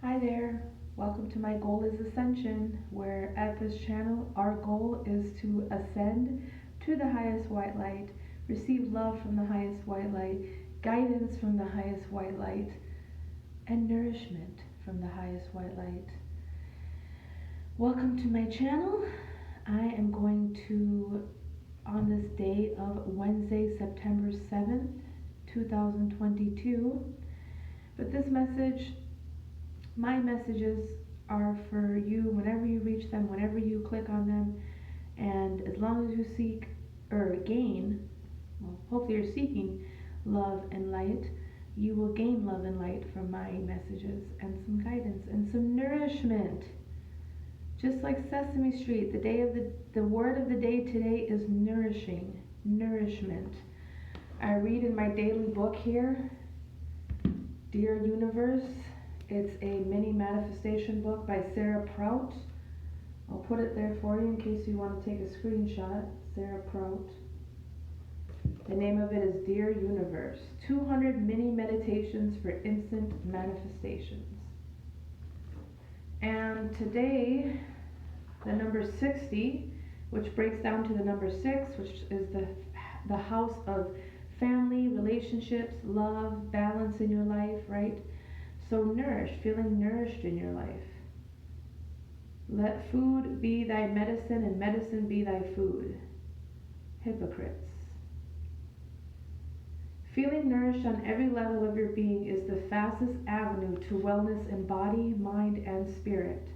Hi there, welcome to My Goal is Ascension, where at this channel our goal is to ascend to the highest white light, receive love from the highest white light, guidance from the highest white light, and nourishment from the highest white light. Welcome to my channel. I am going to, on this day of Wednesday, September 7th, 2022, but this message, my messages are for you whenever you reach them, whenever you click on them, and as long as you seek or gain, well, hopefully you're seeking love and light, you will gain love and light from my messages and some guidance and some nourishment. Just like Sesame Street, the word of the day today is nourishing, nourishment. I read in my daily book here, Dear Universe. It's a mini manifestation book by Sarah Prout. I'll put it there for you in case you want to take a screenshot. Sarah Prout. The name of it is Dear Universe, 200 mini meditations for instant manifestations. And today, the number 60, which breaks down to the number 6, which is the house of family, relationships, love, balance in your life, right? So nourished, feeling nourished in your life. Let food be thy medicine and medicine be thy food. Hypocrites. Feeling nourished on every level of your being is the fastest avenue to wellness in body, mind, and spirit.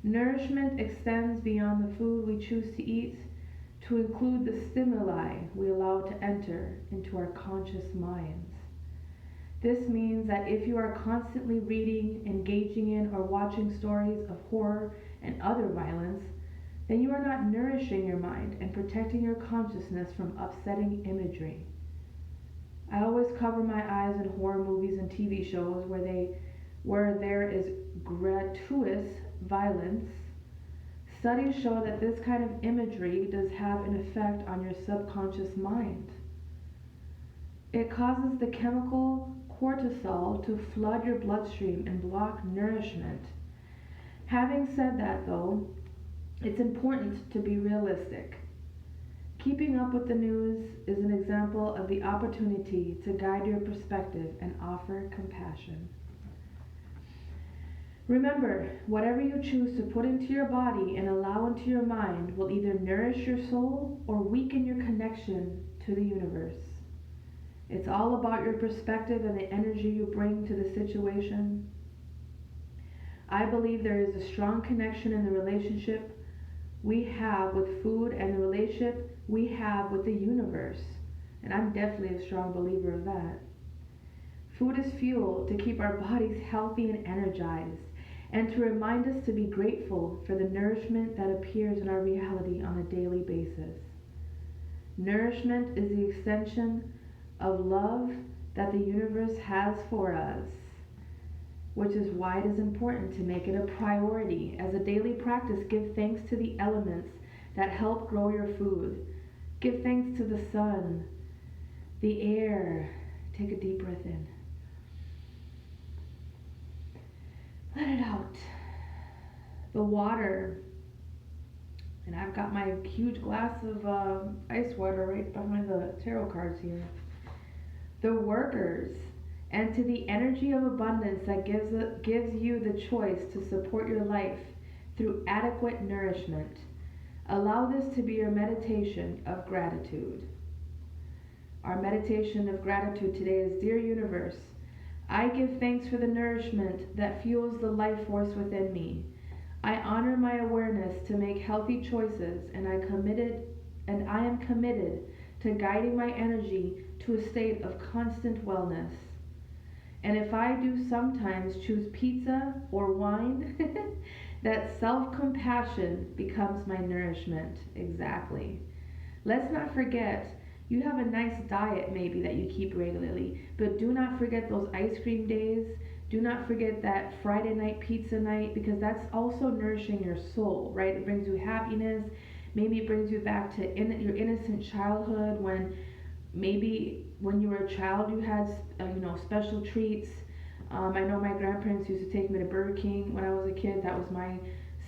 Nourishment extends beyond the food we choose to eat to include the stimuli we allow to enter into our conscious minds. This means that if you are constantly reading, engaging in, or watching stories of horror and other violence, then you are not nourishing your mind and protecting your consciousness from upsetting imagery. I always cover my eyes in horror movies and TV shows where there is gratuitous violence. Studies show that this kind of imagery does have an effect on your subconscious mind. It causes the chemical cortisol to flood your bloodstream and block nourishment. Having said that though, it's important to be realistic. Keeping up with the news is an example of the opportunity to guide your perspective and offer compassion. Remember, whatever you choose to put into your body and allow into your mind will either nourish your soul or weaken your connection to the universe. It's all about your perspective and the energy you bring to the situation. I believe there is a strong connection in the relationship we have with food and the relationship we have with the universe. And I'm definitely a strong believer of that. Food is fuel to keep our bodies healthy and energized, and to remind us to be grateful for the nourishment that appears in our reality on a daily basis. Nourishment is the extension of love that the universe has for us, which is why it is important to make it a priority. As a daily practice, give thanks to the elements that help grow your food. Give thanks to the sun, the air. Take a deep breath in. Let it out. The water. And I've got my huge glass of ice water right behind the tarot cards here. The workers, and to the energy of abundance that gives you the choice to support your life through adequate nourishment. Allow this to be your meditation of gratitude. Our meditation of gratitude today is, Dear Universe, I give thanks for the nourishment that fuels the life force within me. I honor my awareness to make healthy choices, and I am committed to guiding my energy to a state of constant wellness. And if I do sometimes choose pizza or wine, that self-compassion becomes my nourishment. Exactly. Let's not forget, you have a nice diet maybe that you keep regularly, but do not forget those ice cream days. Do not forget that Friday night pizza night, because that's also nourishing your soul, right? It brings you happiness. Maybe it brings you back to your innocent childhood when maybe when you were a child you had special treats. I know my grandparents used to take me to Burger King when I was a kid. That was my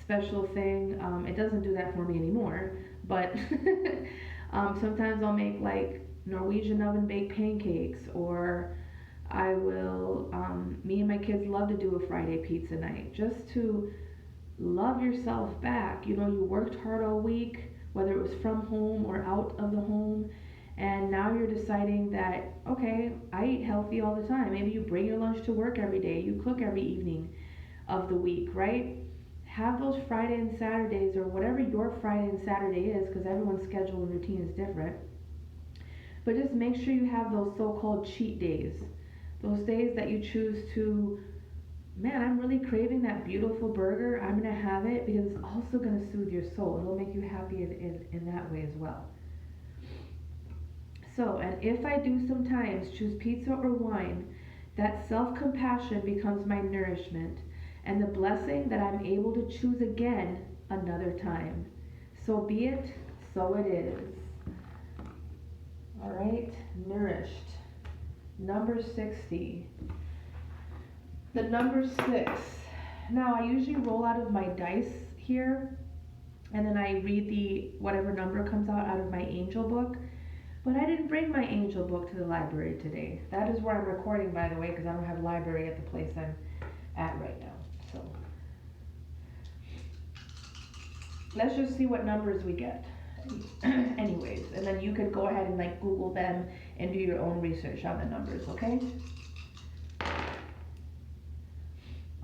special thing. It doesn't do that for me anymore, but sometimes I'll make like Norwegian oven baked pancakes, or I will, me and my kids love to do a Friday pizza night just to love yourself back. You know, you worked hard all week, whether it was from home or out of the home, and now you're deciding that, okay, I eat healthy all the time. Maybe you bring your lunch to work every day, you cook every evening of the week, right? Have those Friday and Saturdays, or whatever your Friday and Saturday is, because everyone's schedule and routine is different. But just make sure you have those so-called cheat days, those days that you choose to, man, I'm really craving that beautiful burger. I'm going to have it because it's also going to soothe your soul. It'll make you happy in that way as well. So, and if I do sometimes choose pizza or wine, that self-compassion becomes my nourishment and the blessing that I'm able to choose again another time. So be it, so it is. All right, nourished. Number 60. The number 6. Now I usually roll out of my dice here, and then I read the whatever number comes out of my angel book. But I didn't bring my angel book to the library today. That is where I'm recording, by the way, because I don't have a library at the place I'm at right now. So let's just see what numbers we get. Anyways, and then you could go ahead and like Google them and do your own research on the numbers, okay?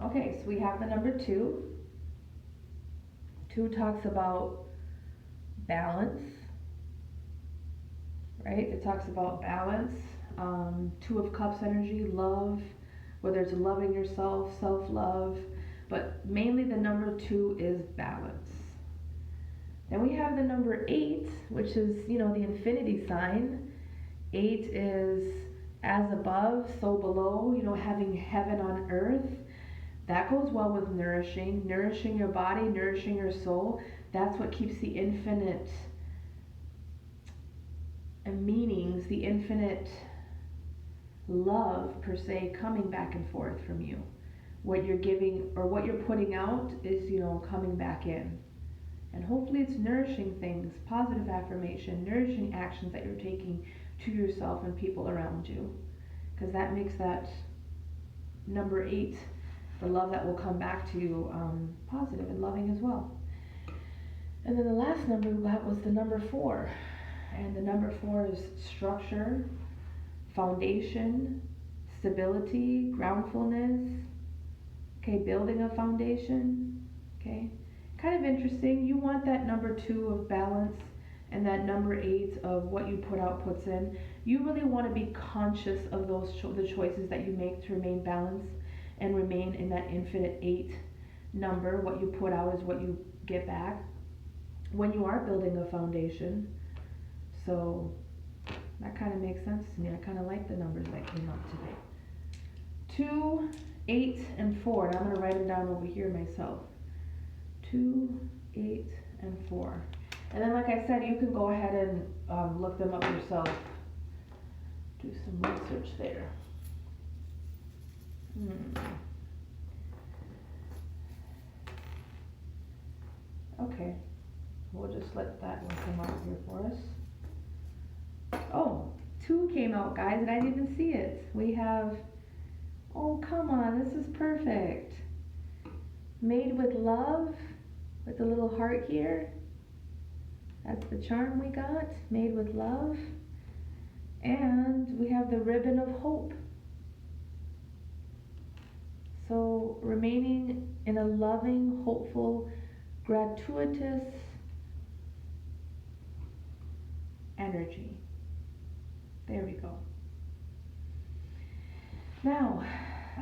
Okay, so we have the number 2. 2 talks about balance, right? It talks about balance. 2 of Cups energy, love, whether it's loving yourself, self-love, but mainly the number 2 is balance. Then we have the number 8, which is, you know, the infinity sign. 8 is as above, so below, you know, having heaven on earth. That goes well with nourishing your body, nourishing your soul. That's what keeps the infinite meanings, the infinite love per se, coming back and forth from you. What you're giving or what you're putting out is, you know, coming back in. And hopefully it's nourishing things, positive affirmation, nourishing actions that you're taking to yourself and people around you. Because that makes that number 8, the love that will come back to you, positive and loving as well. And then the last number we got was the number 4. And the number 4 is structure, foundation, stability, groundfulness, okay, building a foundation, okay. Kind of interesting. You want that number 2 of balance and that number 8 of what you put out puts in. You really want to be conscious of those the choices that you make to remain balanced and remain in that infinite 8 number. What you put out is what you get back when you are building a foundation. So that kind of makes sense to me. I kind of like the numbers that came up today. 2, 8, and 4. And I'm going to write them down over here myself. 2, 8, and 4. And then, like I said, you can go ahead and look them up yourself. Do some research there. Okay, we'll just let that one come out here for us. Oh, 2 came out, guys, and I didn't even see it. We have, oh, come on, this is perfect. Made with love, with the little heart here. That's the charm we got, made with love. And we have the ribbon of hope. So remaining in a loving, hopeful, gratuitous energy. There we go. Now,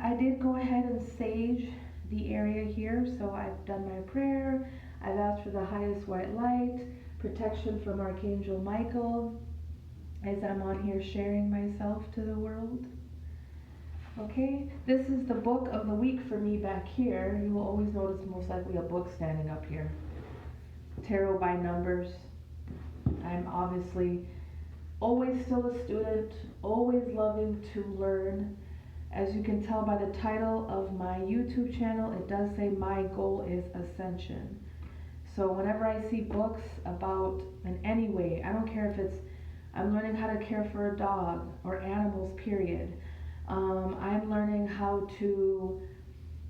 I did go ahead and sage the area here, so I've done my prayer. I've asked for the highest white light, protection from Archangel Michael, as I'm on here sharing myself to the world. Okay, this is the book of the week for me back here. You will always notice most likely a book standing up here. Tarot by numbers. I'm obviously always still a student, always loving to learn As you can tell by the title of my YouTube channel, it does say my goal is ascension. So whenever I see books about, in any way, I don't care if it's I'm learning how to care for a dog or animals, period. I'm learning how to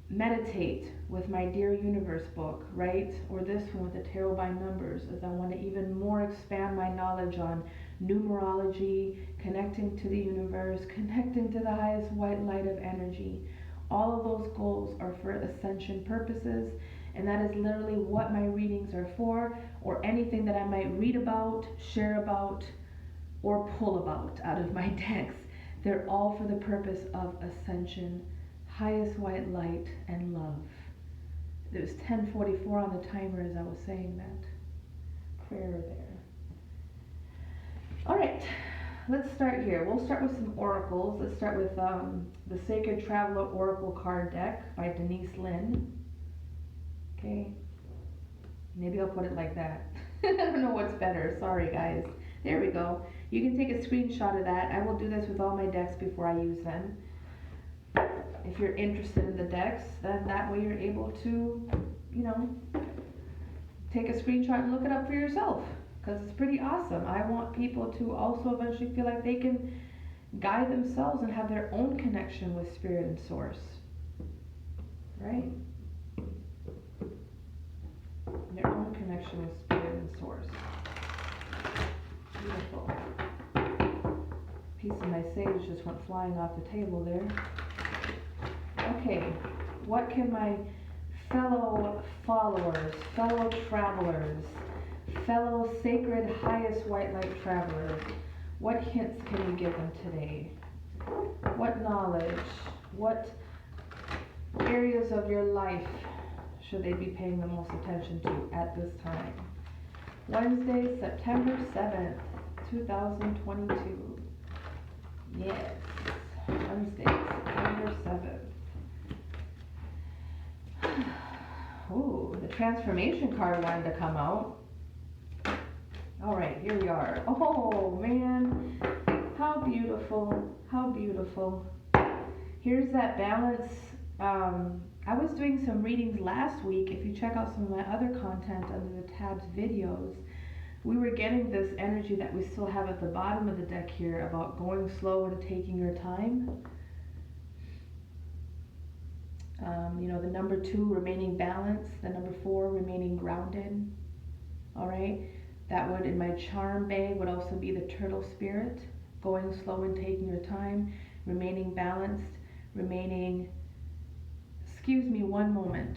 meditate with my Dear Universe book, right? Or this one with the Tarot by Numbers, as I want to even more expand my knowledge on numerology, connecting to the universe, connecting to the highest white light of energy. All of those goals are for ascension purposes, and that is literally what my readings are for, or anything that I might read about, share about, or pull about out of my decks. They're all for the purpose of ascension, highest white light, and love. It was 10:44 on the timer as I was saying that prayer there. All right, let's start here. We'll start with some oracles. Let's start with the Sacred Traveler Oracle card deck by Denise Lynn. Okay, maybe I'll put it like that. I don't know what's better. Sorry, guys. There we go. You can take a screenshot of that. I will do this with all my decks before I use them. If you're interested in the decks, then that way you're able to, take a screenshot and look it up for yourself, because it's pretty awesome. I want people to also eventually feel like they can guide themselves and have their own connection with spirit and source, right? Their own connection with spirit and source. Beautiful. Piece of my sage just went flying off the table there. Okay, what can my fellow followers, fellow travelers, fellow sacred highest white light travelers, what hints can you give them today? What knowledge, what areas of your life should they be paying the most attention to at this time? Wednesday, September 7th, 2022. Yes, Wednesday, September 7th. Ooh, the transformation card wanted to come out. All right, here we are. Oh man, how beautiful, how beautiful. Here's that balance. I was doing some readings last week. If you check out some of my other content under the tabs videos, we were getting this energy that we still have at the bottom of the deck here about going slow and taking your time. The number 2 remaining balanced, the number 4 remaining grounded. All right, that would in my charm bag would also be the turtle spirit, going slow and taking your time, remaining balanced, remaining. Excuse me one moment.